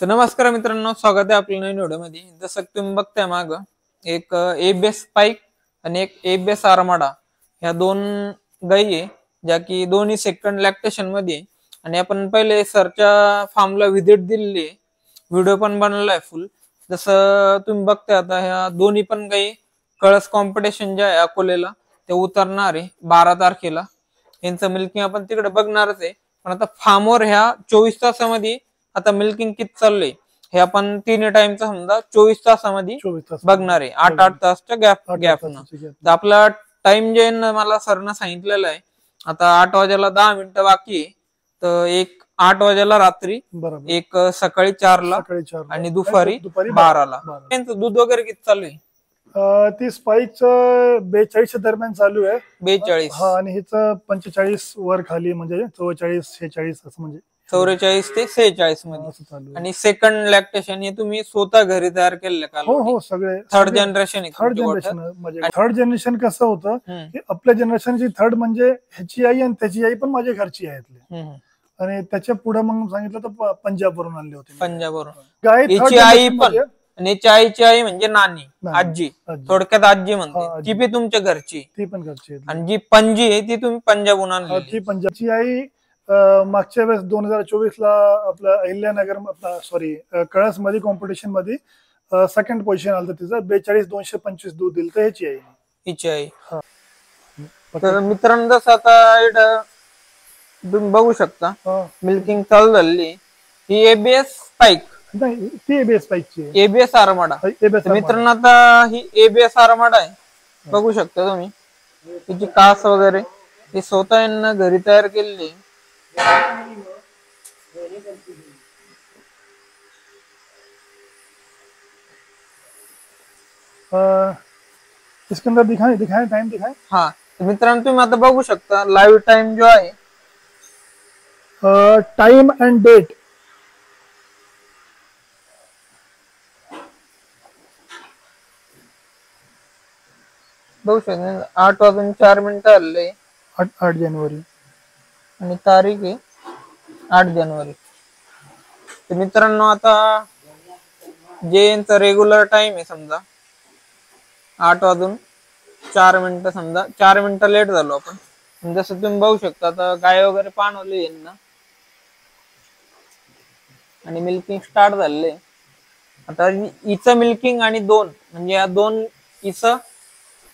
तर नमस्कार मित्रांनो, स्वागत आहे आपल्या नवीन व्हिडिओमध्ये। जसं तुम्ही बघताय माग एक एबीएस स्पाइक आणि एक एबीएस आर्माडा ह्या दोन गायी आहे, ज्या की दोन्ही सेकंड लॅक्टेशन मध्ये। आणि आपण पहिले सरच्या फार्मला व्हिजिट दिलेली, व्हिडिओ पण बनवलाय फुल। जसं तुम्ही बघताय आता ह्या दोन्ही पण गायी कळस कॉम्पिटिशन जे आहे अकोलेला ते उतरणार आहे 12 तारखेला। यांचं मिल्किंग आपण तिकडे बघणारच आहे, पण आता फार्मवर ह्या 24 तासामध्ये आता मिल्किंग किती चाललंय हे आपण तिन्ही टाइमचा समजा 24 तासामध्ये बघणार आहे। 8-8 तासच्या गॅपनं आपला टाइम जे मला सरनं सांगितलेलं आहे, आता 8 वाजेला 10 मिनिटं बाकी आहे, तर एक 8 वाजेला रात्री, एक सकाळी 4ला आणि दुपारी 12ला। त्यांचं दूध वगैरे किती चालू आहे? ती स्पाइक 42 दरम्यान चालू आहे। 42 हा, आणि हिचं 45 वर खाली, म्हणजे 44-46 असं, म्हणजे 44 ते 46 मध्ये। आणि सेकंड लॅक्टेशन हे तुम्ही स्वतः घरी तयार केलेलं का? हो, सगळे थर्ड जनरेशन म्हणजे थर्ड जनरेशन कसं होतं की आपल्या जनरेशनची थर्ड म्हणजे ह्याची आई आणि त्याची आई पण माझ्या घरची आहे। आणि त्याच्या पुढे मग सांगितलं तर पंजाब वरून आणले होते। पंजाबवरून गाय याची आई पण, आणि याची आईची आई म्हणजे नानी, आजी, थोडक्यात आजी म्हणते, ती बी तुमच्या घरची? ती पण घरची। आणि जी पणजी आहे ती तुम्ही पंजाबहून आणली? ती पंजाबची आई मागच्या वेळेस 2024 ला आपलं अहिल्यानगर, सॉरी कळस मध्ये कॉम्पिटिशन मध्ये सेकंड पोझिशन आलं तिचं। 42-225 दूध दिलं तर ह्याची आई, हिची आई। तर मित्रांनो, जसं आता तुम्ही बघू शकता मिल्किंग चालू झाली। ही एबीएस स्पाइक नाही, ती एबीएस स्पाइकची, एबीएस आर्माडा। मित्रांनो, आता ही एबीएस आर्माडा आहे, बघू शकता तुम्ही तिची कास वगैरे ही स्वतः यांना घरी तयार केलेली। इसके अंदर दिखाएं टाइम दिखाएं। हाँ, तो मित्रांनो तुम्ही आता बघू शकता लाईव्ह टाइम जो आहे, टाइम एंड डेट बघू शकता 8:04 आले, 8 जानेवारी, आणि तारीख आहे 8 जानेवारी। तर मित्रांनो, आता जे यांचा रेग्युलर टाइम आहे, समजा 8:04, समजा 4 मिनिटं लेट झालो आपण। जसं तुम्ही बघू शकता आता गाय वगैरे पाणवली यांना, आणि मिल्किंग स्टार्ट झाले। आता हिचं मिल्किंग आणि दोन, म्हणजे या दोन हिचं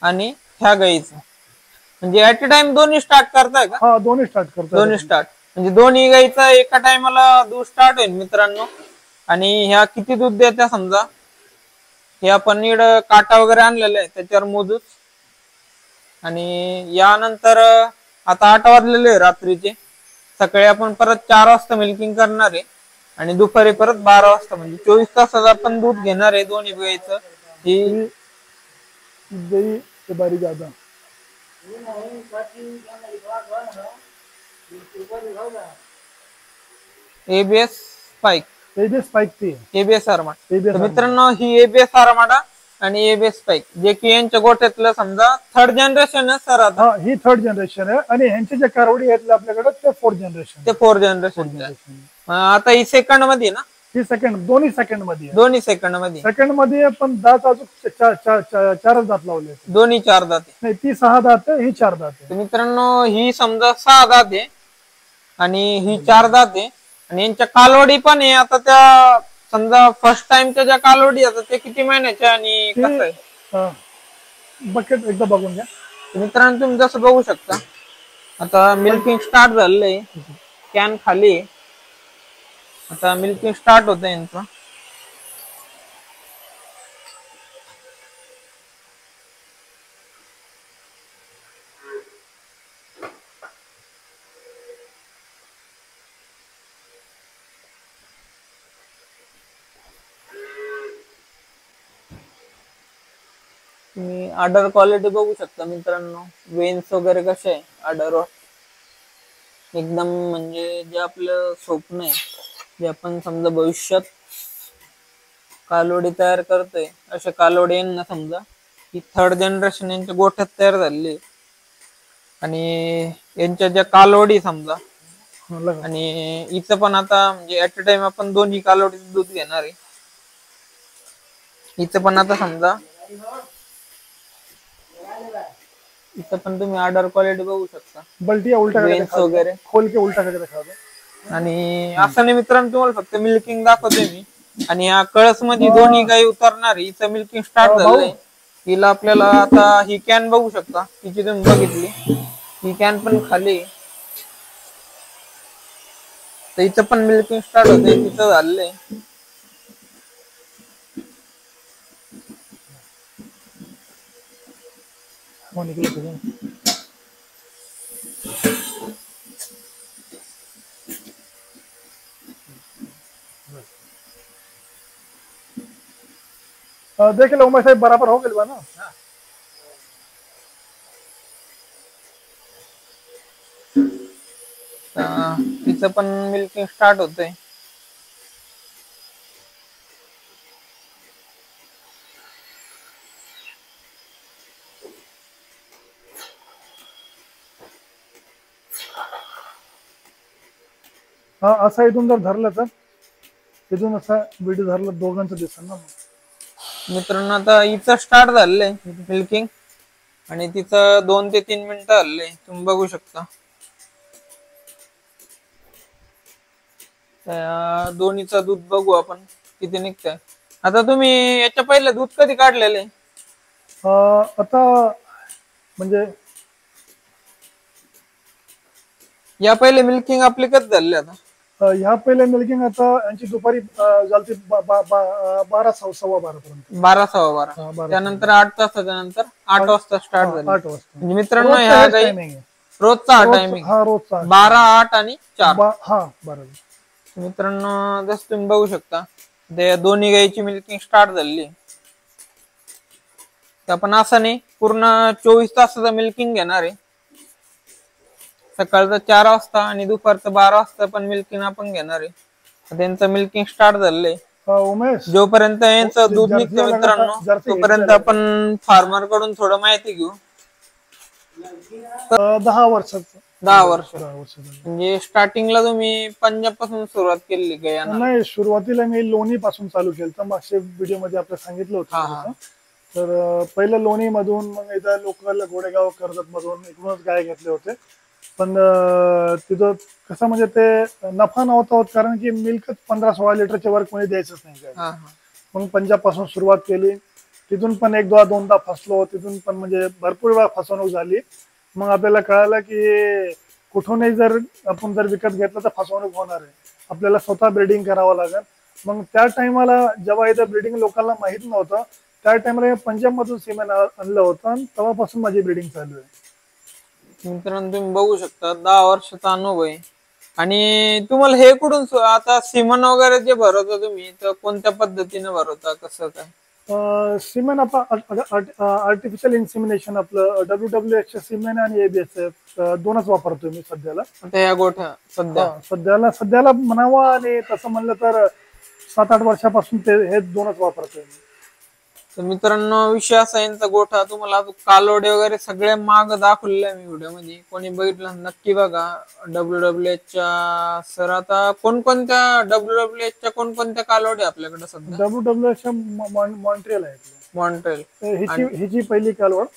आणि ह्या गाईचं, म्हणजे ऍट अ टाइम दोन्ही स्टार्ट करताय का? हा, दोन्ही स्टार्ट करतो, दोन्ही स्टार्ट, म्हणजे दोन्ही गाईचा एका टाइमाला दूध स्टार्ट होईल मित्रांनो। आणि ह्या किती दूध देत्या समजा, हे आपण इकडं काटा वगैरे आणलेला आहे त्याच्यावर मोजूच। आणि यानंतर आता 8 वाजलेले रात्रीचे, सकाळी आपण परत 4 वाजता मिल्किंग करणार आहे, आणि दुपारी परत 12 वाजता, म्हणजे 24 तासात आपण दूध घेणार आहे दोन्ही गाईचं। ही बारी ज्यादा एबीएस स्पाइक, एबीएस आर्माडा। मित्रांनो, ही एबीएस आर्माडा आणि एबीएस स्पाइक जे की यांच्या गोठ्यातलं समजा थर्ड जनरेशन आहे सर। आता ही थर्ड जनरेशन आहे, आणि ह्यांचे जे कारवडी आहेत आपल्याकडे ते फोर्थ जनरेशन। आता ही सेकंड मध्ये ना? ही सेकंड, दोन्ही सेकंड मध्ये पण दात अजून 4 दात लावले, दोन्ही 4 दात नाही, ती 6 दात आहे, ही 4 दात आहे। मित्रांनो, ही समजा 6 दात आहे आणि ही 4 दात आहे, आणि यांच्या कालवडी पण आहे। आता त्या समजा फर्स्ट टाइमच्या ज्या कालवडी आता ते किती महिन्याच्या आणि कसं आहे? बकेट एकदा बघून घ्या मित्रांनो। तुम्ही जसं बघू शकता आता मिल्किंग स्टार्ट झालंय, कॅन खाली, आता मिल्किंग स्टार्ट होतं यांचं। तुम्ही ऑर्डर क्वालिटी बघू शकता मित्रांनो, वेन्स वगैरे कसे आहे ऑर्डरवर, एकदम म्हणजे जे आपलं स्वप्न आहे, जे आपण समजा भविष्यात कालोडी तयार करतोय, अशा कालोडी यांना समजा ही थर्ड जनरेशन यांच्या गोठ्यात तयार झालेली। आणि यांच्या ज्या कालोडी समजा लगा. आणि इथं पण आता म्हणजे ऍट अ टाइम आपण दोन्ही कालवडीचं दूध घेणार आहे. इथं पण आता समजा इथं पण तुम्ही ऑर्डर क्वालिटी बघू शकता, बल्टिया उल्टा करके वेन्स दिखा दो, वगैरे. खोल के उल्टा करके दिखा दो. आणि असं नाही मित्रांनो, तुम्हाला फक्त मिल्किंग दाखवतोय मी. आणि या कळस मध्ये दोन्ही गाई उतरणार, हिचं मिल्किंग स्टार्ट भाऊ झालंय. हिला आपल्याला आता ही कॅन बघू शकता, तिची तुम्ही बघितली, ही कॅन पण खाली. तर इथं पण मिल्किंग स्टार्ट होते, तिथं झालंय. वो निकले तुझे. देख लो उमेश साहेब, बराबर हो गए ना. तिचं पण मिल्किंग स्टार्ट होतंय. हा, असा इथून जर धरलं तर इथून असा व्हिडिओ धरलं दोघांचं दिसेल ना. मित्रांनो आता हिचं स्टार्ट झालंय मिल्किंग, आणि तिचं 2 ते 3 मिनिटं झालंय, तुम्ही बघू शकता. त्या दोन्हीचं दूध बघू आपण किती निघतंय. आता तुम्ही याच्या पहिले दूध कधी काढलेलं आहे? आता म्हणजे या पहिले मिल्किंग आपली कधी झाली आता? ह्या पहिले मिल्किंग आता यांची दुपारी झालती 12 सव्वा 12 पर्यंत. 12 सव्वा 12. 12. त्यानंतर 8 तासाच्या नंतर 8 वाजता स्टार्ट झाली. 8 वाजता. म्हणजे मित्रांनो रोजचा ह्या हेच गाई timing आहे. रोजचा हा टायमिंग, हा रोजचा 12, 8 आणि 4. हा बरोबर. मित्रांनो जसं तुम्ही बघू शकता, ते दोन्ही गाईची मिल्किंग स्टार्ट झाली. आपण असं नाही, पूर्ण 24 तासाचं मिल्किंग घेणार आहे. सकाळचं 4 वाजता आणि दुपारचं 12 वाजता पण मिल्किंग आपण घेणार आहे. त्यांचं मिल्किंग स्टार्ट झालंय. उमेश, जोपर्यंत यांचं दूध निघतं मित्रांनो, तोपर्यंत आपण फार्मर कडून थोडं माहिती घेऊ. 10 वर्षाचं. 10 वर्ष. 10 वर्षाचं. म्हणजे स्टार्टिंगला तुम्ही पंजाब पासून सुरुवात केली गायांना? नाही, सुरुवातीला मी लोणी पासून चालू केलं, तर मागच्या व्हिडिओ मध्ये आपल्याला सांगितलं होतं. तर पहिलं लोणी मधून, मग इथं लोकल गोडेगाव कर्जत मधून इकडूनच गाय घेतले होते. पण तिथं कसं म्हणजे ते नफा नव्हता होत, कारण की मिल्कच 15-16 लिटरच्या वर कोणी द्यायचंच नाही काय. मग पंजाब पासून सुरुवात केली, तिथून पण दोनदा फसलो, तिथून पण म्हणजे भरपूर वेळा फसवणूक झाली. मग आपल्याला कळालं की कुठूनही जर आपण विकत घेतलं तर फसवणूक होणार आहे, आपल्याला स्वतः ब्रीडिंग करावं लागेल. मग त्या टायमाला जेव्हा इथं ब्रीडिंग लोकांना माहित नव्हतं, त्या टायमाला पंजाब मधून सिमेंट आणलं होतं, आणि तेव्हापासून माझी ब्रीडिंग चालू आहे. मित्रांनो तुम्ही बघू शकता 10 वर्षाचा अनुभव आहे. आणि तुम्हाला हे कुठून आता सिमन वगैरे जे भरवता तुम्ही, तर कोणत्या पद्धतीने भरवता, कसं काय? सिमेंट आपलं आर्टिफिशियल इन्सिमिनेशन, आपलं WWH सिमेंट आणि ABS दोनच वापरतोय मी सध्याला. आता या गोठ्या सध्याला म्हणावं, आणि तसं म्हणलं तर 7-8 वर्षापासून हे दोनच वापरतोय मी. तर मित्रांनो विषय असा यांचा गोठा, तुम्हाला कालोडे वगैरे सगळे माग दाखवलेले आहे मी व्हिडिओ मध्ये. कोणी बघितलं नक्की बघा. WWH च्या सर, आता कोणकोणत्या WWH च्या कोणकोणत्या कालोडे आपल्याकडे सध्या? WWH मॉन्ट्रियल आहे. मॉन्ट्रेल हिची पहिली कालवड.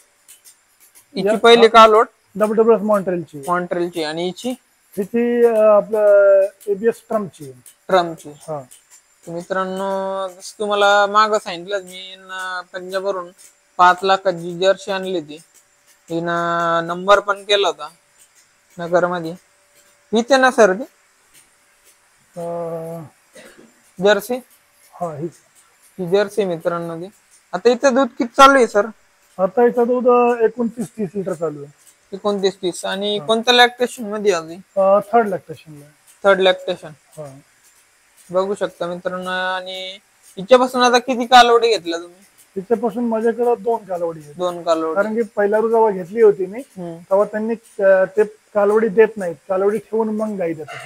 हिची पहिली कालोड WWH मॉन्ट्रियलची. आणि हिची आपलं ABS ट्रम्पची. हा. मित्रांनो जसं तुम्हाला माग सांगितलं, मी पंजाबवरून 5 लाखाची जर्सी आणली होती. हिनं नंबर पण केला होता नगर मध्ये. हीच आहे ना सर ती जर्सी? हा, ही जर्सी मित्रांनो ती. आता इथं दूध किती चालू आहे सर? आता इथं दूध 29-30 लिटर चालू आहे. 29-30. आणि कोणत्या लॅक्टेशन मध्ये आली? Third lactation. बघू शकता मित्रांनो. आणि हिच्यापासून आता किती कालवडी घेतल्या तुम्ही? तिच्यापासून माझ्याकडे 2 कालवडी आहेत. 2 कालवडी. कारण की पहिल्या जेव्हा घेतली होती मी, तेव्हा त्यांनी ते कालवडी देत नाहीत, कालवडी ठेवून मग गाई देतात.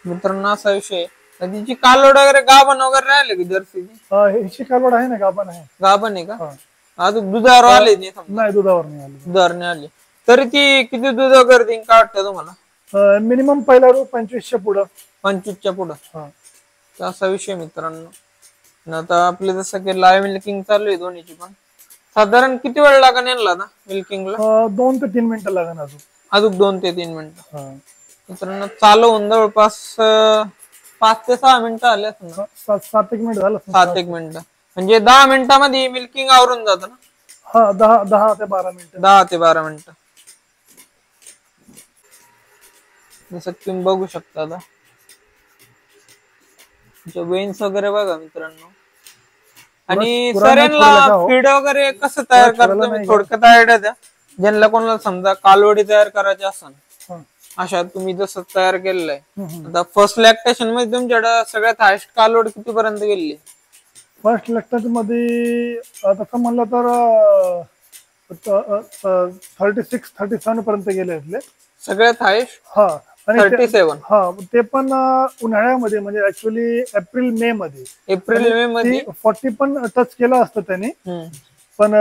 मित्रांनो असा विषय. तिची कालवड वगैरे गाभण वगैरे राहिले की जर्सीची? हिची कालवड आहे ना, गाभण आहे. गाभण आहे का? अजून दुधावर आले नाही, दुधावर नाही आली. दुधावर नाही आली. तरी ती किती दूध वगैरे देईन का वाटतं तुम्हाला? मिनिमम पहिला रो 25च्या पुढं. 25च्या पुढं. हा. तर असा विषय मित्रांनो. आणि आता आपले जसं की लाईव्ह मिल्किंग चालू आहे दोन्हीची पण. साधारण किती वेळ लागेल यांना ना मिल्किंगला? 2 ते 3 मिनिटं लागेल अजून. अजून 2 ते 3 मिनिटं. हा. मित्रांनो चालू होऊन जवळपास 5 ते 6 मिनिटं आले असतील ना. 7 एक मिनिट झालं. 7 एक मिनिटं म्हणजे 10 मिनिटांमध्ये मिल्किंग आवरून जातं ना. हा 10 ते 12 मिनिटं. 10 ते 12 मिनिटं. जसं तुम्ही बघू शकता आता वेन्स वगैरे बघा मित्रांनो. आणि सर यांना फीड वगैरे कसं तयार करतो मी थोडक्यात आयडिया द्या. ज्यांना कोणाला समजा कालवडी तयार करायची असेल अशा तुम्ही जसं तयार केलेलं आहे. आता फर्स्ट लॅक्टेशन मध्ये तुमच्याकडे सगळ्यात हायस्ट कालवड कितीपर्यंत गेली? फर्स्ट लॅक्टेशन मध्ये तसं म्हणलं तर 36-37 पर्यंत गेले सगळ्यात हायस्ट. हा. आणि 37. हा ते पण उन्हाळ्यामध्ये म्हणजे ऍक्च्युली एप्रिल मे मध्ये. एप्रिल मे मध्ये 40 पण टच केलं असतं त्याने. पण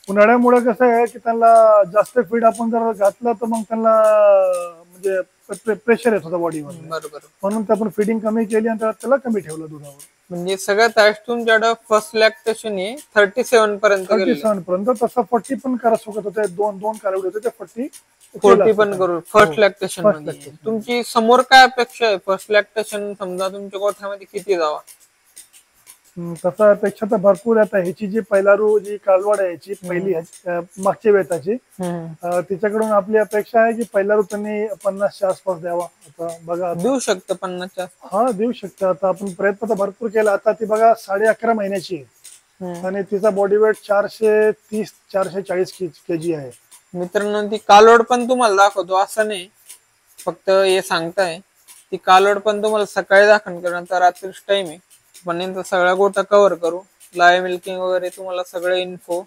उन्हाळ्यामुळे कसं आहे की त्यांना जास्त फीड आपण जर घातलं तर मग त्यांना म्हणजे प्रेशर येत होता बॉडीवर. बरोबर. म्हणून आपण फिडिंग कमी केली आणि त्याला कमी ठेवलं दुधावर. म्हणजे सगळ्यात हायस्ट तुमच्याकडे फर्स्ट लॅक्टेशन हे 37 पर्यंत गेले. 37 पर्यंत. तसं 40 पण करा शकत होते. दोन कालवडी होते ते 40 पण करू फर्स्ट लॅक्टेशन मध्ये. तुमची समोर काय अपेक्षा आहे? फर्स्ट लॅक्टेशन समजा तुमच्या गोठ्यामध्ये किती जावा? तसं अपेक्षा तर भरपूर. आता ह्याची जी पहिला जी कालवड आहे याची पहिली मागच्या वेताची तिच्याकडून आपली अपेक्षा आहे की पहिला त्यांनी 50च्या आसपास द्यावा. आता बघा देऊ शकतं 50च्या. हा देऊ शकतं. आता आपण प्रयत्न तर भरपूर केला. आता ती बघा 11.5 महिन्याची आहे आणि तिचा बॉडी वेट 430-440 केजी आहे. मित्रांनो ती कालवड पण तुम्हाला दाखवतो असं नाही फक्त हे सांगताय. ती कालवड पण तुम्हाला सकाळी दाखवून नंतर रात्रीच टाइम आहे. पण यांचा सगळा गोटा कव्हर करू. लाईव्ह मिल्किंग वगैरे तुम्हाला सगळे इन्फो.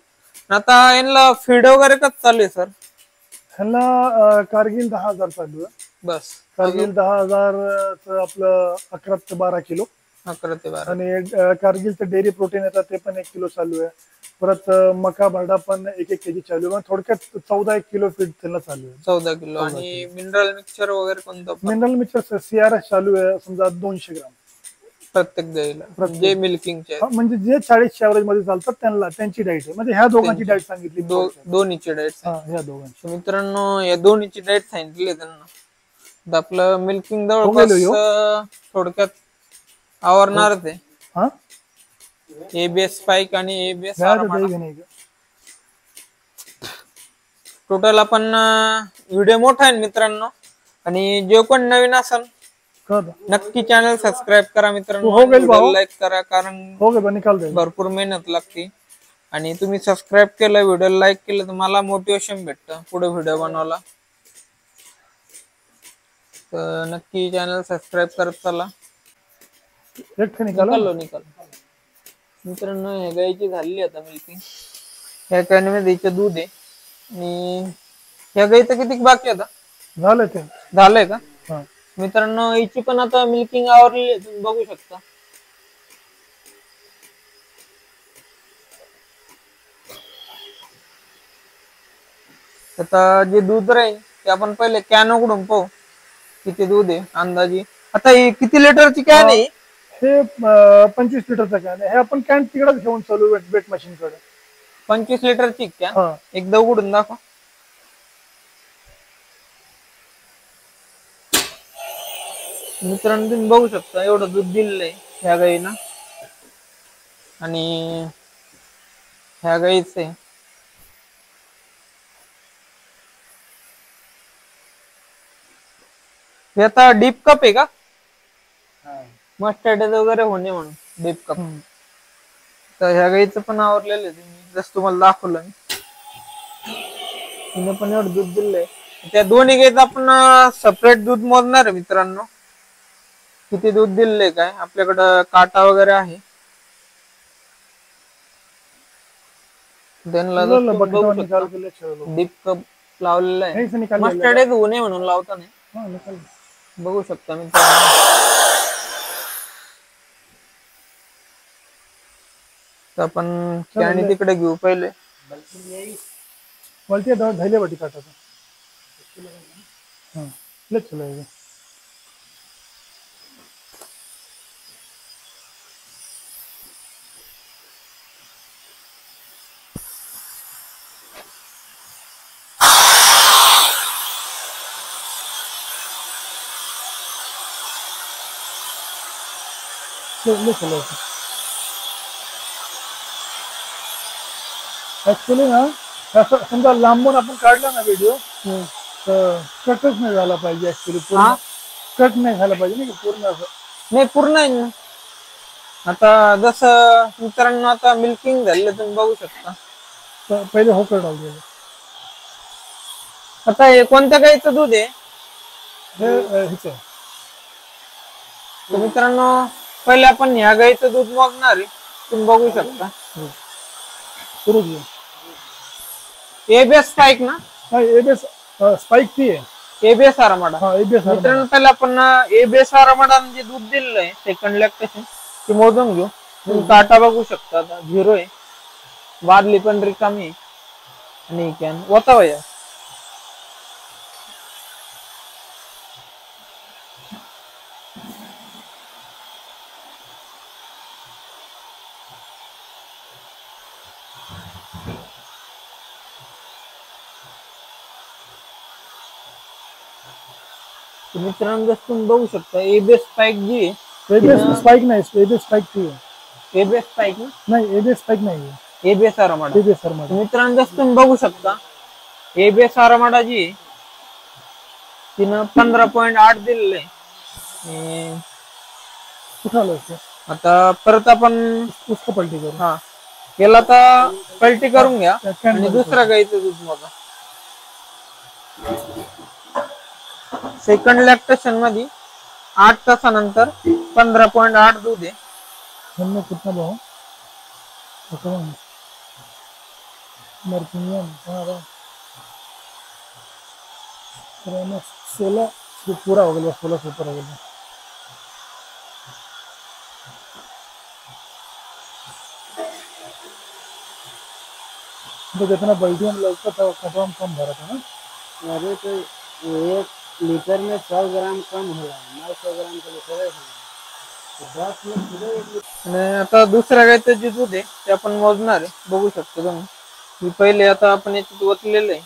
आता यांना फीड वगैरे कसं चालू आहे सर? ह्याला कारगिल 10,000 चालू आहे. बस कारगिल 10,000 आपलं 11 ते 12 किलो. 11 ते 12. आणि कारगिलचं डेअरी प्रोटीन येतात ते पण 1 किलो चालू आहे. परत मका भरडा पण 1 केजी चालू आहे. थोडक्यात 14 किलो फीड त्यांना चालू आहे. 14 किलो. आणि मिनरल मिक्सचर वगैरे कोणतं? मिनरल मिक्सचर CRS चालू आहे समजा 200 ग्राम प्रत्येक गाईला. जे मिल्किंगचे म्हणजे जे 40च्या ऍव्हरेज मध्ये चालतात त्यांची डाएट आहे. म्हणजे ह्या दोघांची डाएट सांगितली. दोन्हीची डाएट. ह्या दोघांची. मित्रांनो या दोन्हीची डाएट सांगितली त्यांना. आपलं मिल्किंग जवळपास थोडक्यात आवरणारच आहे. एबीएस स्पाइक आणि एबीएस टोटल आपण व्हिडिओ मोठा आहे मित्रांनो. आणि जे कोण नवीन असेल नक्की चॅनल सबस्क्राईब करा मित्रांनो. लाईक करा कारण भरपूर मेहनत लागते. आणि तुम्ही सबस्क्राईब केलं व्हिडिओ लाईक केलं तर मला मोटिवेशन भेटतं पुढे व्हिडिओ बनवायला. तर नक्की चॅनल सबस्क्राईब करत चला. निकाल मित्रांनो गाईची झाली आता मिल्किंग. या कॅनमध्ये हिचं दूध आहे. आणि या गाईचं किती बाकी आता? झालंय का मित्रांनो? हिची पण आता मिल्किंग आवरली आहे तुम्ही बघू शकता. आता जे दूध राहील ते आपण पहिले कॅन उघडून पाहू किती दूध आहे अंदाजी. आता ही किती लिटरची कॅन आहे? हे 25 लिटरचा कॅन आहे. हे आपण कॅन तिकडेच घेऊन चालू वेट मशीन कडे. 25 लिटरची कॅन एकदा उघडून दाखव. मित्रांनो तुम्ही बघू शकता एवढं दूध दिलेलं आहे ह्या गाईनं. आणि ह्या गाईच आहे. हे आता डीप कप आहे का? मस्टर्ड वगैरे होणे म्हणून डीप कप. तर ह्या गाईचं पण आवरलेलं आहे जसं तुम्हाला दाखवलं. तिने पण एवढं दूध दिलंय. त्या दोन्ही गाईचं आपण सेपरेट दूध मोजणार आहे मित्रांनो. किती दूध दिलंय काय आपल्याकडं काटा वगैरे आहे. डीप कप लावलेला आहे. मस्टर्ड होणे म्हणून लावता नाही. बघू शकता मित्रांनो. आपण कॅनी तिकडे घेऊ पहिले. हाँ ले चलेगा। ले चलेगा। ऍक्च्युली ना असं समजा लांबून आपण काढला ना व्हिडिओ तर कटच नाही झाला पाहिजे ऍक्च्युली पूर्ण कट नाही झाला पाहिजे नाही पूर्ण असं नाही पूर्ण आहे ना. आता जसं मित्रांनो आता मिल्किंग झालेलं तुम्ही बघू शकता. पहिले हो कर डाल दिलं आता हे कोणत्या गाईचं दूध आहे हे तर मित्रांनो पहिले आपण ह्या गाईचं दूध मोजणार आहे. तुम्ही बघू शकता सुरू किया एबीएस स्पाइक ना हाँ एबीएस स्पाइक थी है एबीएस आरामाडा. हाँ एबीएस मित्रांनो पहिले आपण एबीएस आरामाडा जे दूध दिलेलं आहे सेकंड लॅक्टेशन ते मोजून घेऊ. तुम्ही काटा बघू शकता आता 0 आहे. बादली पण रिकामी आहे आणि कॅन होता भैया. मित्रांनो जसं तुम्ही बघू शकता एबीएस स्पाइक जी आहे एबीएस स्पाइक नहीं एबीएस स्पाइक थी है एबीएस स्पाइक ना नहीं एबीएस स्पाइक नहीं है एबीएस आरामाडा. एबीएस आरामाडा मित्रांनो जसं तुम्ही बघू शकता एबीएस आरामाडा जी आहे तिनं 15.8 दिलेलं आहे. उठा लो इसको आता परत आपण उसको पलटी करो हा याला आता पलटी करून घ्या आणि दुसऱ्या गाईचं दूध मोजा. सेकंड लॅक्टेशन मध्ये 8 तासानंतर 15.8 दूध आहे. हमने कितना बहु मर्किनियम हमारा 16 पूरा हो गया 16 से ऊपर हो गया तो जितना बल्टी हम लगता था कटवाम कम भरा था ना अरे तो 1 लीटर में 100 ग्राम कम होला 900 ग्राम का लीटर है 10 में किलो 1 लीटर. आणि आता दुसऱ्या गाईचं जे दूध आहे ते आपण मोजणार आहे. बघू शकतो तुम्ही पहिले आता आपण याच्यात ओतलेलं आहे.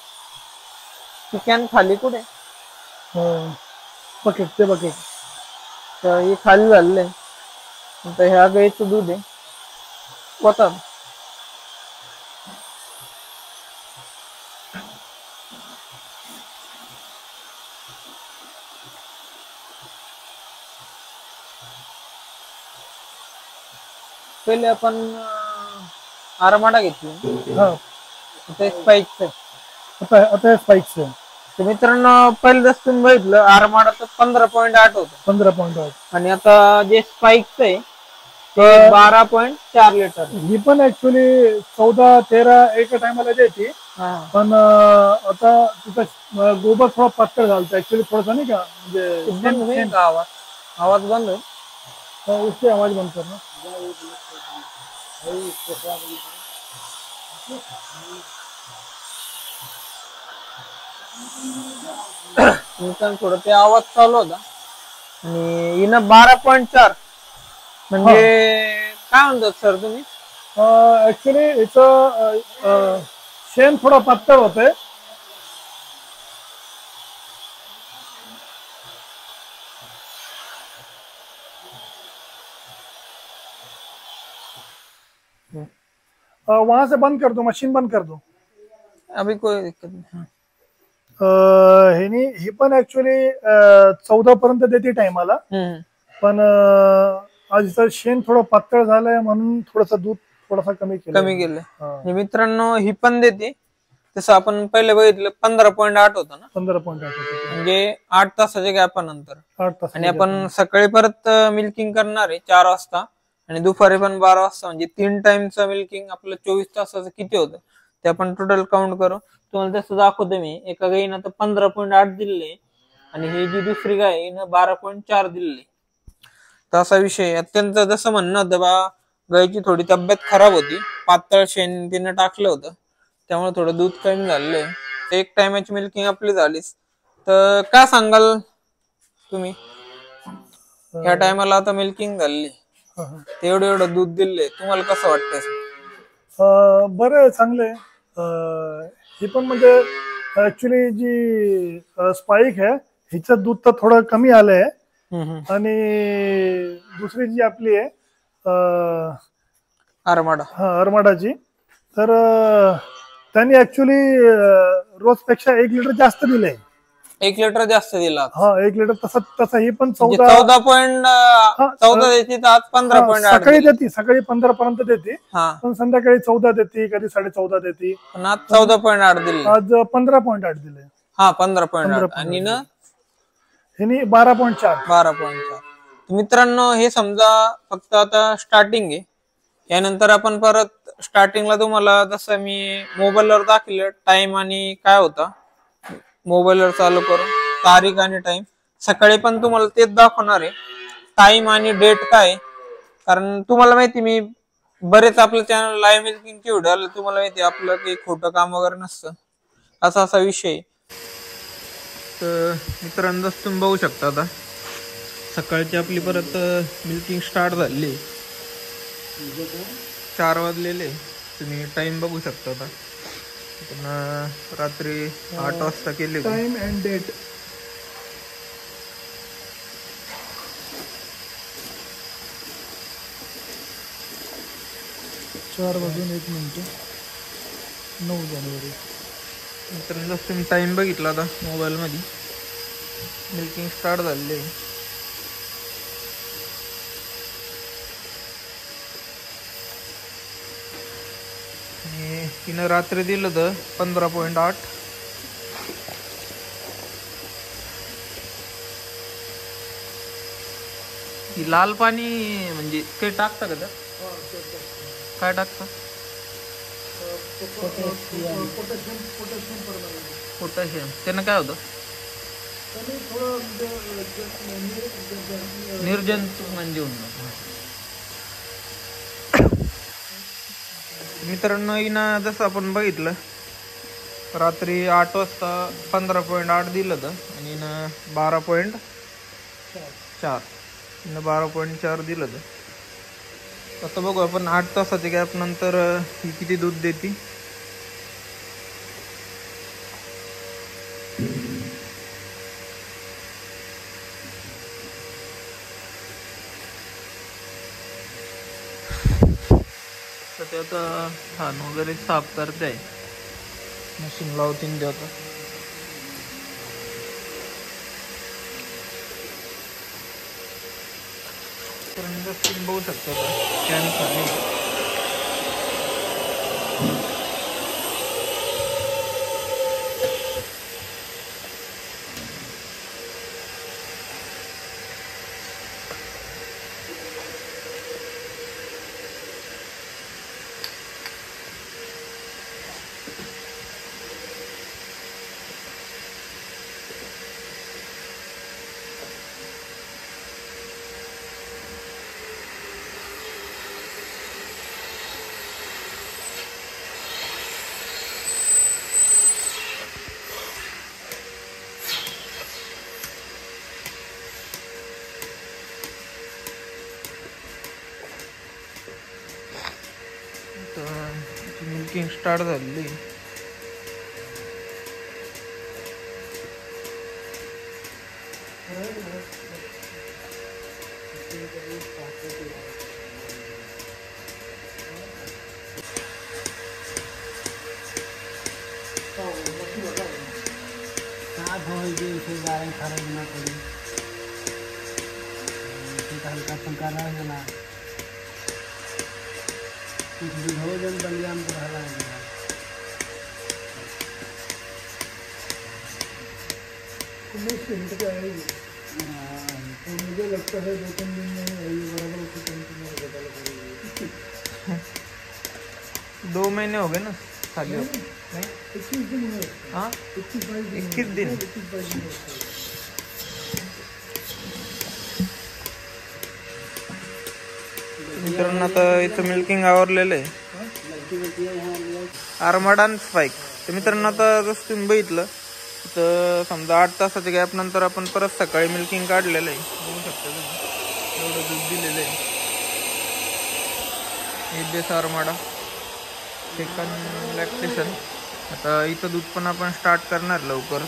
ती कॅन खाली कुठे बकेट ते बकेट तर हे खाली झालेलं आहे. आता ह्या गाईचं दूध आहे होता पहिले आपण आरामाडा घेतली हाँ स्पाइकचं. आता स्पाइक से तर मित्रांनो पहिले जसं तुम्ही बघितलं आरामाडाचं 15.8 होतं 15.8 आणि आता जे स्पाइकचं आहे ते 12.4 लिटर. ही पण ऍक्च्युली 14-13 एका टायमाला द्यायची पण आता तिथं गोबर थोडा पातळ झालता ऍक्च्युली थोडासा नाही का बंद म्हणजे होईल का आवाज बंद होईल. उससे आवाज बंद करना थोडं ते आवाज चालू होता आणि हिनं 12.4 म्हणजे काय म्हणतात सर तुम्ही ऍक्च्युली याचं शेण थोडं पातळ होतंय वहां से बंद कर दो मशीन बंद कर दो अभी कोई दिक्कत नाही. ही पण ऍक्च्युली 14 पर्यंत देते टायमाला पण आज इथं शेण थोडं पातळ झालंय म्हणून थोडस दूध थोडासा कमी केलंय. मित्रांनो ही पण देते तसं आपण पहिले बघितलं 15.8 होतं ना 15.8 म्हणजे 8 तासाच्या गॅपानंतर 8 तास आणि आपण सकाळी परत मिल्किंग करणार आहे 4 वाजता आणि दुपारी पण 12 वाजता म्हणजे 3 टाइमचं मिल्किंग आपलं 24 तासाचं किती होतं ते आपण टोटल काउंट करू. तुम्हाला तसं दाखवतो मी एका गाईनं तर 15.8 दिले आणि ही जी दुसरी गाय हिनं 12.4 दिले. तर असा विषय अत्यंत जसं म्हणणं होतं बा गायची थोडी तब्येत खराब होती पातळ शेण तिनं टाकलं होतं त्यामुळे थोडं दूध कमी झालेलं आहे. एक टायमाची मिल्किंग आपली झालीच तर काय सांगाल तुम्ही या टायमाला आता मिल्किंग झाली हा, हा. एवढं एवढं दूध दिले तुम्हाला कसं वाटतंय? बरं आहे, चांगलं आहे. ही पण म्हणजे ऍक्च्युली जी स्पाईक आहे हिचं दूध तर थोडं कमी आलंय. आणि दुसरी जी आपली आहे आरमाडा अरमाडाची, तर त्यांनी ऍक्च्युली रोजपेक्षा 1 लिटर जास्त दिलंय. 1 लिटर जास्त दिला. हा 1 लिटर तसं ही पण 14 देते तर आज 15.8 सकाळी देते, सकाळी 15 पर्यंत देते, हा पण संध्याकाळी 14 देते, कधी 14.5 देते. पण आज 14.8 दिले. आज 15.8 दिले. हा 15.8 आणि ना हिने 12.4. 12.4. मित्रांनो हे समजा फक्त आता स्टार्टिंग आहे. यानंतर आपण परत स्टार्टिंगला तुम्हाला जसं मी मोबाईलवर दाखवलं टाइम आणि काय होता मोबाईलवर चालू करून तारीख आणि टाइम सकाळी पण तुम्हाला तेच दाखवणार आहे टाइम आणि डेट काय. कारण तुम्हाला माहिती मी बरेच आपलं चॅनल लाईव्ह मिल्किंगचे व्हिडिओ आले, तुम्हाला माहिती आपलं काही खोटं काम वगैरे नसतं, असा विषय. तर मित्रांनो जसं तुम्ही बघू शकता आता सकाळची आपली परत मिल्किंग स्टार्ट झाली. 4 वाजलेले तुम्ही टाइम बघू शकता. आता पण रात्री 8 वाजता केले टाइम अँड डेट. चार वाजून 1 मिनिट 9 जानेवारी. मित्रांनो जसं तुम्ही टाइम बघितला आता मोबाईल मध्ये मिल्किंग स्टार्ट झालेली आहे. आणि तिनं रात्री दिलं तर 15.8. ही लाल पाणी म्हणजे ते टाकता का त्यात? काय टाकता? पोटॅशियम. त्यानं काय होतं? निर्जंतुक म्हणजे मित्रांनो हिनं जसं आपण बघितलं रात्री 8 वाजता 15.8 दिलं तर आणि हिनं 12.4 हिनं 12.4 दिलं तर. आता बघू आपण 8 तासाच्या गॅप नंतर ही किती दूध देते. ते आता छान वगैरे साफ करते आहे, मशीन लावतील ते आता. तुम्ही बघू शकता कॅन खाली मिल्किंग स्टार्ट झालेली. हल्का फुल्का रह गया कुछ भी हो जन बलिया में रहला है. तो मुझे लगता है 2-3 दिन में ही बराबर उसकी कंटिन्यू घटाला पड़ेगी. 2 महीने हो गए ना खाली हो. नहीं 21 दिन हुए. हाँ 21 दिन. मित्रांनो आता इथं मिल्किंग आवरलेलं आहे आरमाडा आणि स्पाईक. तर मित्रांनो आता जसं तुम्ही बघितलं तर समजा 8 तासाच्या गॅप नंतर आपण परत सकाळी मिल्किंग काढलेलं आहे, बघू शकता तुम्ही एवढं दूध दिलेलं आहे. ABS आरमाडा second lactation. आता इथं दूध पण आपण स्टार्ट करणार लवकर.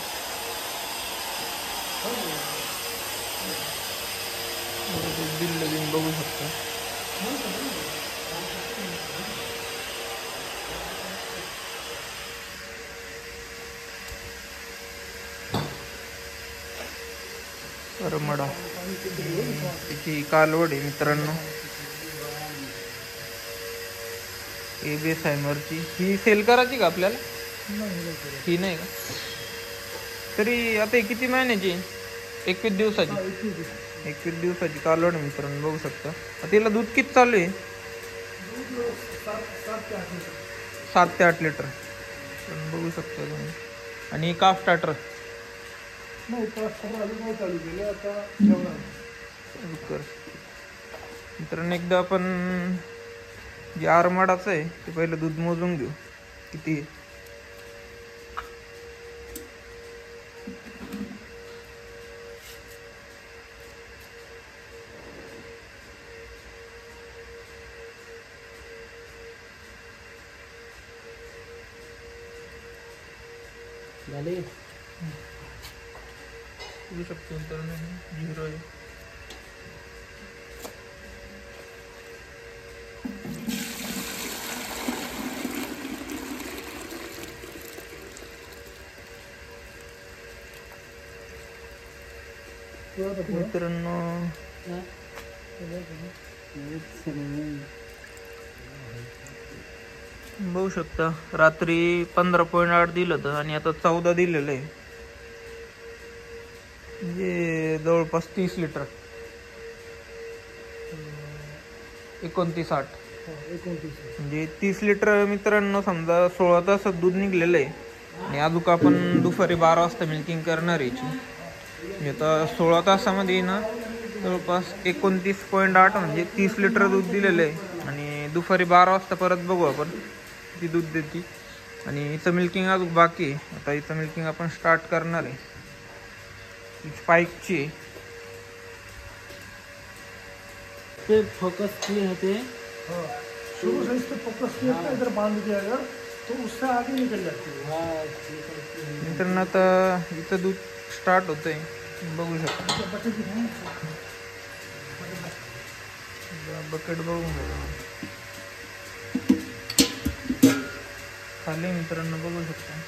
दूध दिलेलं तुम्ही बघू शकता. आरमाडा त्याची कालवड आहे मित्रांनो. ABS हायमरची. ही सेल करायची का आपल्याला? ही नाही का? तरी आता किती महिन्याची? 21 दिवसाची. 21 दिवसाची कालवड मित्रांनो बघू शकता. तिला दूध किती चालू आहे? 7 ते 8 लिटर बघू शकता तुम्ही. आणि काफ स्टार्टर मित्रांनो एकदा आपण जे आरमाडाचं आहे ते पहिलं दूध मोजून घेऊ किती आहे. बघू शकतो मित्रांनो 0 आहे. मित्रांनो बघू शकता रात्री 15.8 दिलं होतं आणि आता 14 दिलेलं आहे. म्हणजे जवळपास 30 लिटर 29.8 म्हणजे 30 लिटर मित्रांनो समजा 16 तासात दूध निघलेलं आहे. आणि अजून आपण दुपारी 12 वाजता मिल्किंग करणार याची. आता 16 तासामध्ये ना जवळपास 29.8 म्हणजे 30 लिटर दूध दिलेलं आहे. आणि दुपारी 12 वाजता परत बघू आपण किती दूध देते. आणि इथं मिल्किंग अजून बाकी आहे. आता इथं मिल्किंग आपण स्टार्ट करणार आहे. स्पाइकची पे फोकस किए होते शुरू से इस पे फोकस किया था, इधर बांध दिया अगर तो उससे आगे निकल जाती है. मित्रांनो आता इथं दूध स्टार्ट होतंय बघू शकता. बकेट बघून खाली मित्रांनो बघू शकता.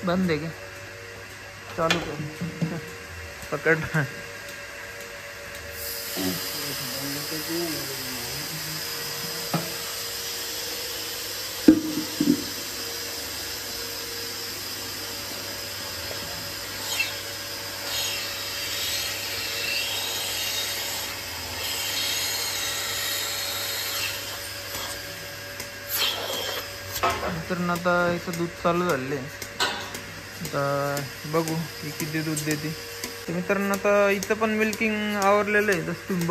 बंद है क्या? चालू कर पकड़. मित्रांनो आता इथं दूध चालू झाले. आता बघू ही किती दूध देते. तर मित्रांनो आता इथं पण मिल्किंग आवरलेलं आहे जसं तुम्ही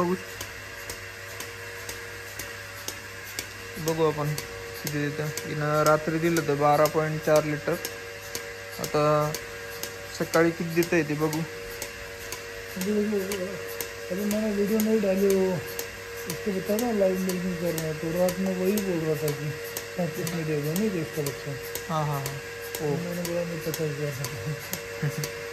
बघू आपण किती देतं. हिनं रात्री दिलं होतं 12.4 लिटर. आता सकाळी किती देतं आहे ते बघू. अभी मैंने वीडियो नहीं डाली, वो उसको बता ना लाइव मिल्किंग करना, तो रात में वही बोल रहा था कि 35 में देगा नहीं देख का बच्चा. हाँ हाँ हाँ ओ मैंने बोला नहीं 50,000.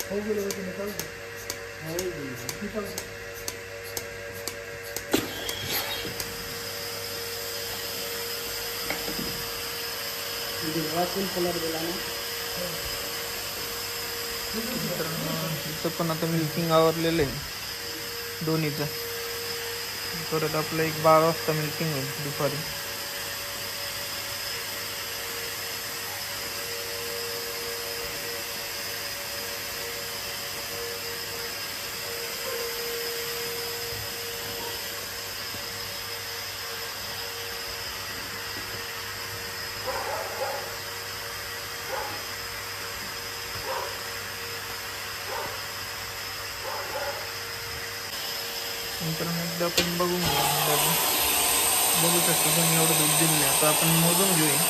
हो गया तो निकाल दो. निकाल वाशील कलर दिला ना. इथं पण आता मिल्किंग आवरलेलं आहे दोन्हीचं. परत आपलं एक 12 वाजता मिल्किंग होईल दुपारी. नंतर एकदा आपण बघून घेऊ. बघू शकतो तुम्ही एवढं दूध दिले. आता आपण मोजून घेऊया.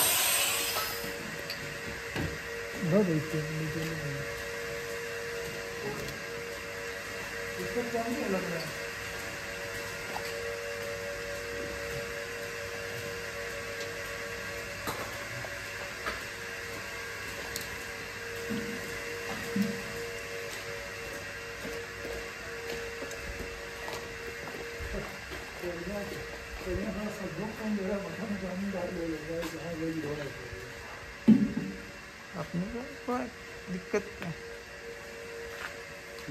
अपने को कोई दिक्कत क्या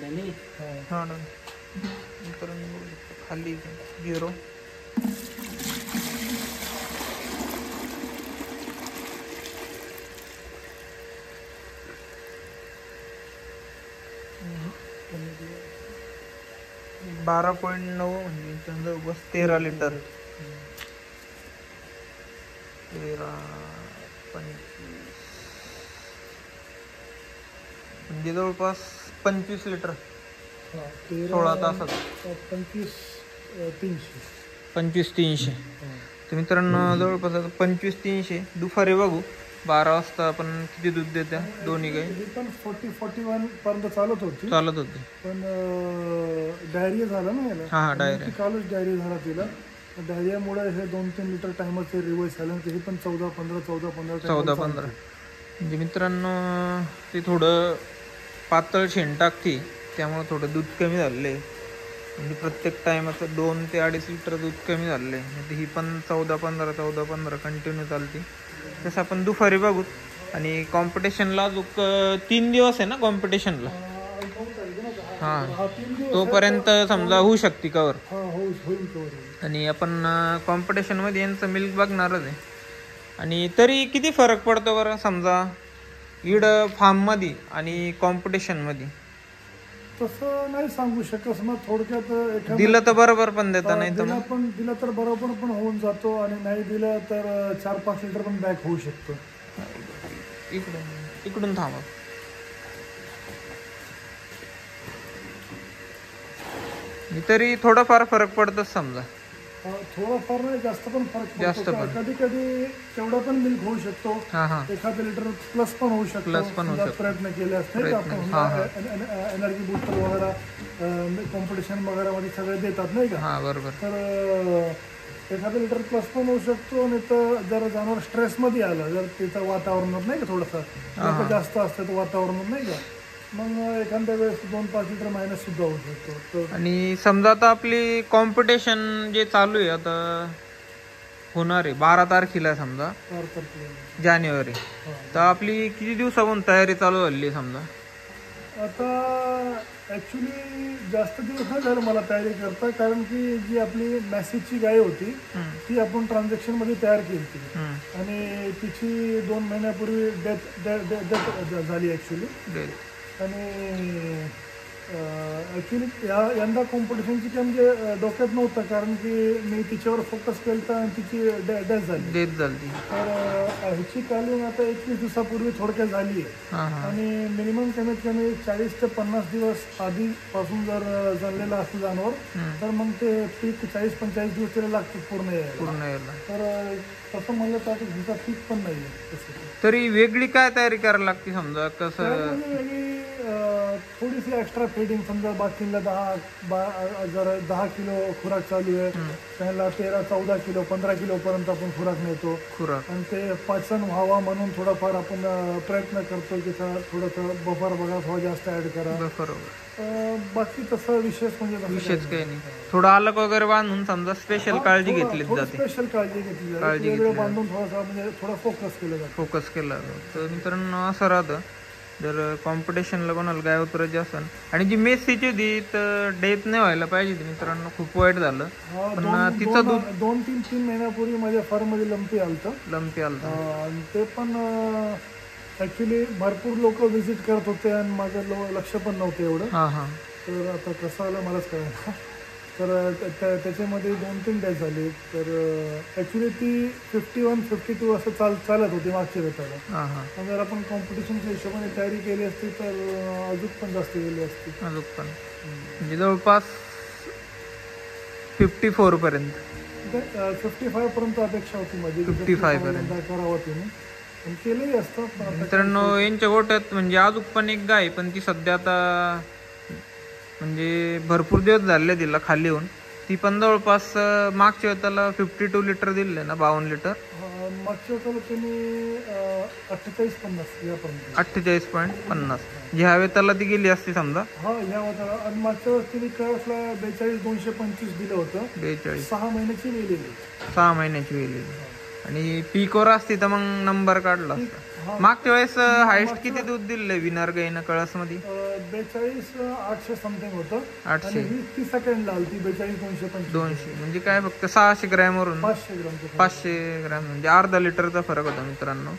नहीं. हाँ ना नंतर खाली 0. बारा 12.9 म्हणजे बस 13 लिटर. 13 25 म्हणजे जवळपास 25 लिटर 16 तासात. 25-300. तर मित्रांनो जवळपास आता 25-300 दुपारी बघू 12 वाजता आपण किती दूध देत्या दोन्ही गाई. पण 40-41 पर्यंत चालत होती. पण डायरिया झाला ना याला. हा डायरिया कालच डायरिया झाला तिला. डायरियामुळे हे 2-3 लिटर टायमाचे रिवर्स झालं. ते पण 14-15 म्हणजे मित्रांनो ते थोडं पातळ शेण टाकते त्यामुळे थोडं दूध कमी झालेलं आहे. म्हणजे प्रत्येक टायमाचं 2 ते 2.5 लिटर दूध कमी झालेलं आहे. म्हणजे ही पण 14-15 कंटिन्यू चालते. तसं आपण दुपारी बघू. आणि कॉम्पिटिशनला अजून 3 दिवस आहे ना कॉम्पिटिशनला. हां तोपर्यंत समजा होऊ शकते कवर. आणि आपण कॉम्पिटिशनमध्ये यांचं मिल्क बघणारच आहे. आणि तरी किती फरक पडतो बरं समजा इड फार्ममध्ये आणि कॉम्पिटिशनमध्ये? तसं नाही सांगू शकत ना. थोडक्यात दिलं तर बरोबर पण देता नाही तर दिलं तर बरोबर पण होऊन जातो. आणि नाही दिलं तर 4-5 लिटर पण बॅक होऊ शकतो. इकडून थांबा. तरी थोडाफार फरक पडतच समजा. थोडाफार नाही जास्त पण फरक पडतो. कधी कधी तेवढा पण मिल्क होऊ शकतो. एखादं लिटर प्लस पण होऊ शकतो. प्रयत्न केले असते एनर्जी बुस्टर वगैरे कॉम्पिटिशन वगैरे मध्ये सगळे देतात नाही का. बरोबर. तर एखादं लिटर प्लस पण होऊ शकतो. नाही तर जर जनावर स्ट्रेस मध्ये आलं जर तिथं वातावरणात नाही का थोडंसं जास्त असतं वातावरणात नाही का मग एखाद्या वेळेस 2-5 लिटर मायनस सुद्धा होऊ शकतो. आणि समजा आता आपली कॉम्पिटिशन जे चालू आहे आता होणार आहे 12 तारखेला समजा जानेवारी. तर आपली किती दिवसापासून तयारी चालू झाली समजा? आता ऍक्च्युली जास्त दिवस नाही झालं मला तयारी करता. कारण की जी आपली मॅसेजची गाय होती ती आपण ट्रान्झॅक्शन मध्ये तयार केली होती. आणि तिची 2 महिन्यापूर्वी डेथ झाली ऍक्च्युली. आणि ऍक्च्युली यंदा कॉम्पिटिशनची काही म्हणजे डोक्यात नव्हतं. कारण की मी तिच्यावर फोकस केलं आणि तिची डेथ झाली. तर ह्याची कालिंग आता 21 दिवसापूर्वी थोडक्यात झाली आहे. आणि मिनिमम कमीत कमी 40 ते 50 दिवस आधीपासून जर जणलेलं असतं जनावर तर मग ते पीक 40-45 दिवस त्याला लागतं पूर्ण यायला. तर तसं म्हणलं तर हिचा पीक पण नाही आहे. तरी वेगळी काय तयारी करायला लागते समजा कसं? थोडीशी एक्स्ट्रा फिडिंग, समजा बाकीला 10 किलो खुराक चालू आहे, त्याला 13-14 किलो 15 किलो पर्यंत आपण खुराक नेतो. खुराक आणि ते पचन व्हावा म्हणून थोडाफार आपण प्रयत्न करतो की थोडंसं बफर बघा थोडं जास्त ऍड करा. बरोबर. बाकी तसं विशेष म्हणजे विशेष काही नाही. थोडं अलग वगैरे बांधून समजा स्पेशल काळजी घेतली जाते. स्पेशल काळजी घेतली जाते. वेगळं बांधून थोडासा म्हणजे थोडा फोकस केला जातो. फोकस केला जातो. तर मित्रांनो असं राहतं जर कॉम्पिटिशनला कोणाला गाय उतरायची असेल. आणि जी मेसीची होती तर डेथ नाही व्हायला पाहिजे मित्रांनो, खूप वाईट झालं. पण तिचं दूध 2-3 महिन्यापूर्वी माझ्या फार्म मध्ये लंपी आलतं. आणि ते पण ऍक्च्युली भरपूर लोक व्हिजिट करत होते आणि माझं लक्ष पण नव्हतं एवढं. तर आता कसं आलं मलाच कळलं. तर त्याच्यामध्ये 2-3 डेथ झाले. तर ऍक्च्युली ती 51-52 असं चालत होती मागच्या वेळेला. जर आपण कॉम्पिटिशनच्या हिशोबाने तयारी केली असती तर अजून पण जास्त गेली असती. अजून पण म्हणजे जवळपास 54 पर्यंत 55 पर्यंत अपेक्षा होती माझी. 55 पर्यंत करावं तुम्ही, पण केलंही असतं. मित्रांनो यांच्या गोट्यात म्हणजे अजून पण एक गाय, पण ती सध्या आता म्हणजे भरपूर दिवस झाले तिला खाली होऊन. ती पण जवळपास मागच्या वेळेला 52 लिटर दिले ना, 52 लिटर. मागच्या वेळेला तुम्ही 48-50 यापर्यंत 48.50 ह्या वेळेला ती गेली असती समजा. ह्या वेळेला. आणि मागच्या वेळेस तिने कळसला 42-225 दिलं होतं. 42 6 महिन्याची वेलेली. 6 महिन्याची वेलेली. आणि पीकवर असती तर मग नंबर काढला असता. मागच्या वेळेस हायस्ट किती दूध दिले विनर गाईनं कळस मध्ये? 42,800 समथिंग होतं. 800. ती सेकंडला आली 42,225. 200 म्हणजे काय फक्त 600 ग्रॅम वरून 500 ग्रॅम म्हणजे अर्धा लिटरचा फरक होता मित्रांनो.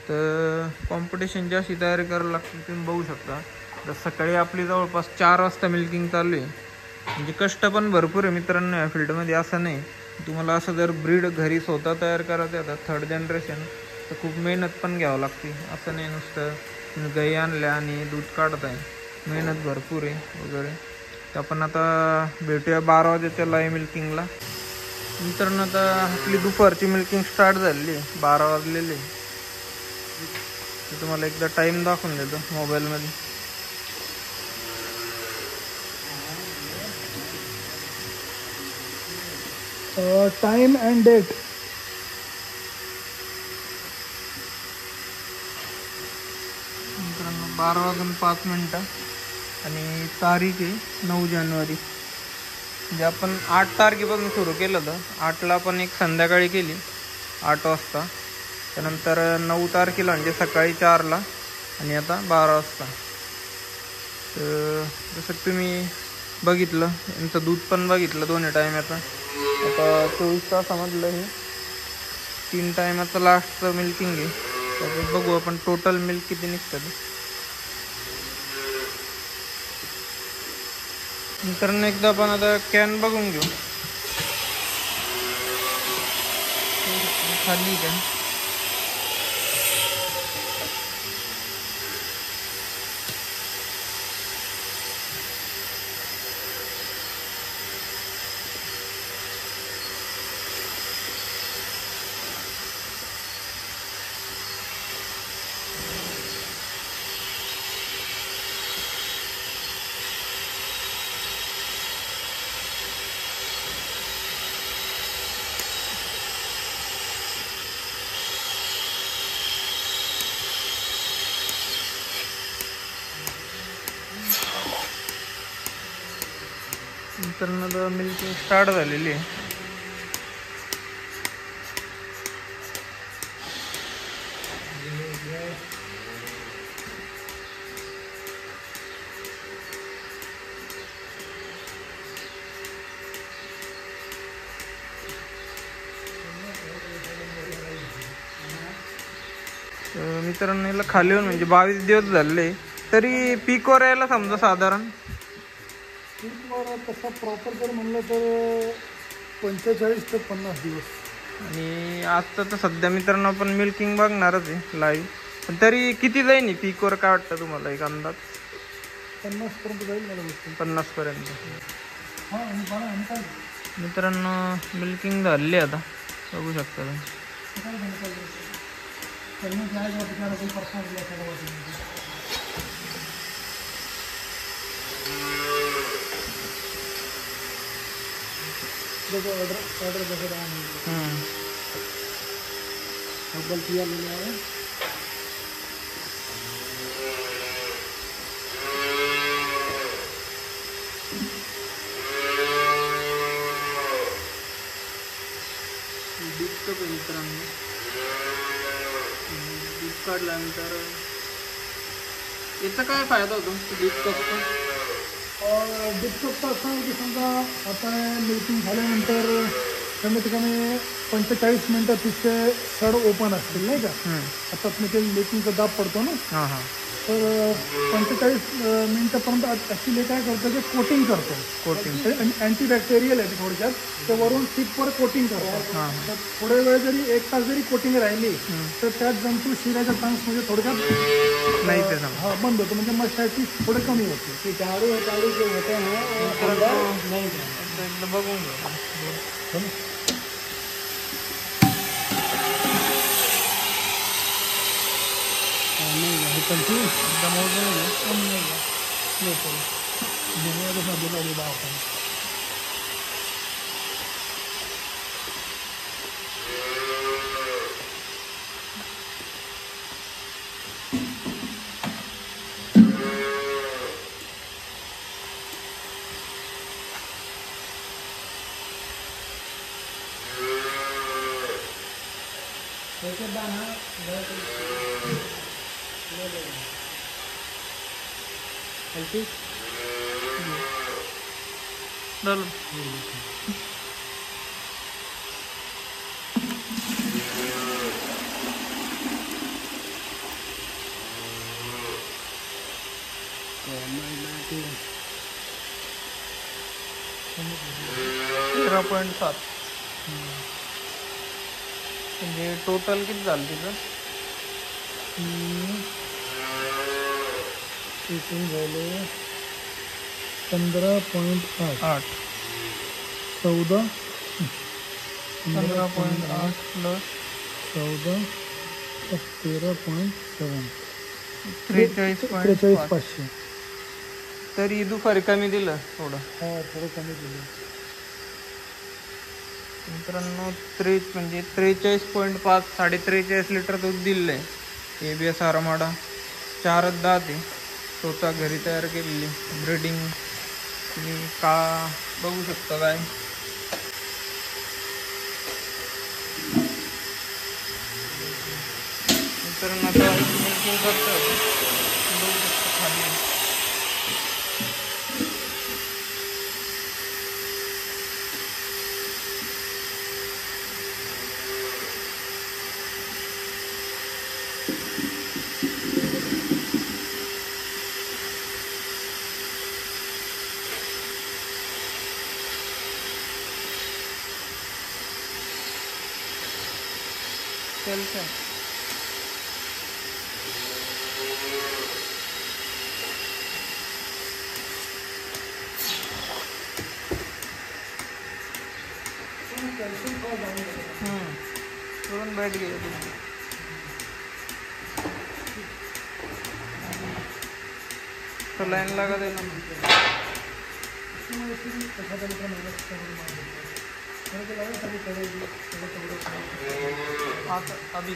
तर कॉम्पिटिशनची अशी तयारी करायला लागते. तुम्ही बघू शकता तर सकाळी आपली जवळपास 4 वाजता मिल्किंग चालू आहे. म्हणजे कष्ट पण भरपूर आहे मित्रांनो या फील्डमध्ये. असं नाही तुम्हाला असं जर ब्रीड घरी स्वतः तयार करायचं आहे 3rd जनरेशन तर खूप मेहनत पण घ्यावं लागते. असं नाही नुसतं तुम्ही गाई आणल्या आणि दूध काढताय, मेहनत भरपूर आहे वगैरे. तर आपण आता भेटूया 12 वाजेच्या लाईव्ह मिल्किंगला. मित्रांनो आता आपली दुपारची मिल्किंग स्टार्ट झालेली आहे. 12 वाजलेले. तर तुम्हाला एकदा टाईम दाखवून देतो मोबाईलमध्ये. Time and date. मित्रांनो 12:05 आणि तारीख आहे 9 जानेवारी. म्हणजे आपण 8 तारखेपासून सुरू केलं होतं. 8ला आपण एक संध्याकाळी केली 8 वाजता. त्यानंतर 9 तारखेला म्हणजे सकाळी 4ला आणि आता 12 वाजता. तर जसं तुम्ही बघितलं यांचं दूध पण बघितलं दोन्ही टायमाचं. आता 24 तासामधलं हे 3 टायमाचं लास्टचं मिल्किंग आहे. त्याच्यात बघू आपण टोटल मिल्क किती निघतं. नंतर एकदा आपण आता कॅन बघून घेऊ खाली कॅन. नंतर मिल्किंग स्टार्ट झालेली आहे. मित्रांनो याला खाली होऊन म्हणजे 22 दिवस झाले. तरी पीकवर यायला समजा साधारण तसा प्रॉपर जर म्हणलं तर 45 ते 50 दिवस. आणि आता तर सध्या मित्रांनो आपण मिल्किंग बघणारच आहे लाईव्ह. पण तरी किती जाईल पीकवर काय वाटतं तुम्हाला एक अंदाज? 50 पर्यंत जाईल मला वाटतं. 50 पर्यंत. मित्रांनो मिल्किंग झाली आता बघू शकता त्याचं ऑर्डर कसं राहणार डबल टी आलेलं आहे. डीप कप आहे मित्रांनो. डीप काढल्यानंतर याचा काय फायदा होतो डीप कपचा? डिस्कसचं असं आहे की समजा आता मिल्किंग झाल्यानंतर कमीत कमी 45 मिनटं तिथे सड ओपन असतील नाही का. आता ते मिल्किंगचा दाब पडतो ना, तर 45 मिनिटापर्यंत ॲक्च्युली काय करतं की कोटिंग करतो. कोटिंग अँटीबॅक्टेरियल आहे थोडक्यात, ते वरून टिपवर कोटिंग करतो. तर थोडे वेळ जरी 1 तास जरी कोटिंग राहिली तर त्यात जंतू शिरायचा चान्स म्हणजे थोडक्यात नाही ते बंद होतो, म्हणजे मशाची थोडे कमी होते. की झाड़ू जो होते हैं वो अंदर नहीं जाते. एकदा बघून घ्या. नहीं है पण ती एकदा मोजून घ्या. कम नाही आहे. नाही करू दुनियामध्ये लावली बा आपण. जैसे दाना हल्की डल. मैदा 13.7 म्हणजे टोटल किती झालं तिथं? एकूण झाले 15.8 8. 14 15.8 प्लस 14 13.7 43.5. 43,500. तरी दुपारी कमी दिलं थोडं. हा थोडं कमी दिलं. मित्रांनो म्हणजे 43.5 43.5 लिटर दूध दिलं आहे. ABS आरामाडा 4 दात आहे, स्वतः घरी तयार केलेली ब्रीडिंग. तुम्ही का बघू शकता काय. मित्रांनो आता मिल्किंग करतो, बघू शकता खाली. चलते हैं. तुरंत बैठ गए तो लाइन लगा देना. अभी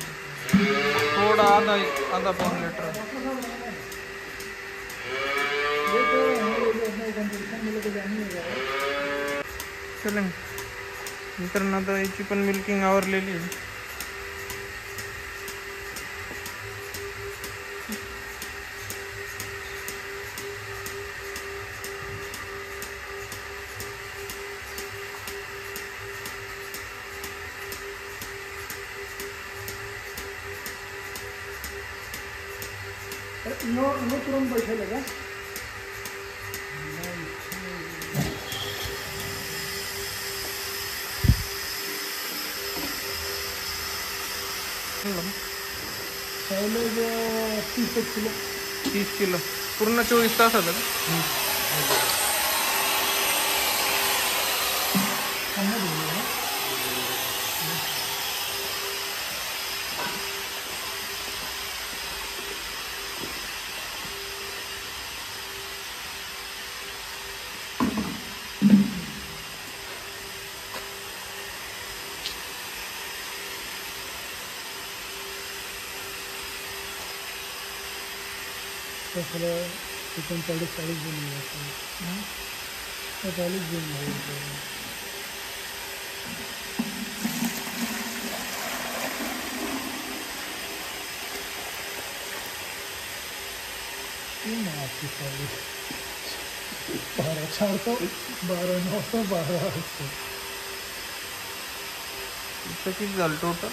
थोड़ा आधा पौन लीटर चलें. मित्रांनो आता याची पण मिल्किंग आवरलेली आहे. नो तुरंत बैठेले का? पहले जो 30 किलो 30 किलो पूर्ण 24 तासाचं का? खरं 39-40 दिन झाले. 40 दिन झाले. माफी चालू 12 तो 12 9 12 असतो. किती झालं टोटल?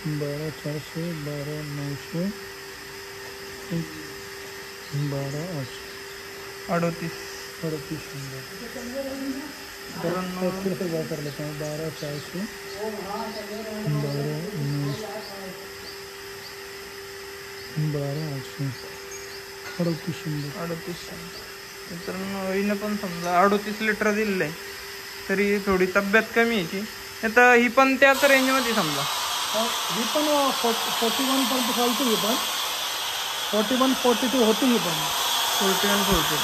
बारा 400 12 900 12 800 38 वापरलं तर 12 400 12 12 800 3800. मित्रांनो हिनं पण समजा 38 लिटर दिलेलं आहे, तरी थोडी तब्येत कमी याची. आता ही पण त्याच रेंजमध्ये समजा ही पण 41 पर्यंत चालते. ही पण 41-42 होती. ही पण 41-42.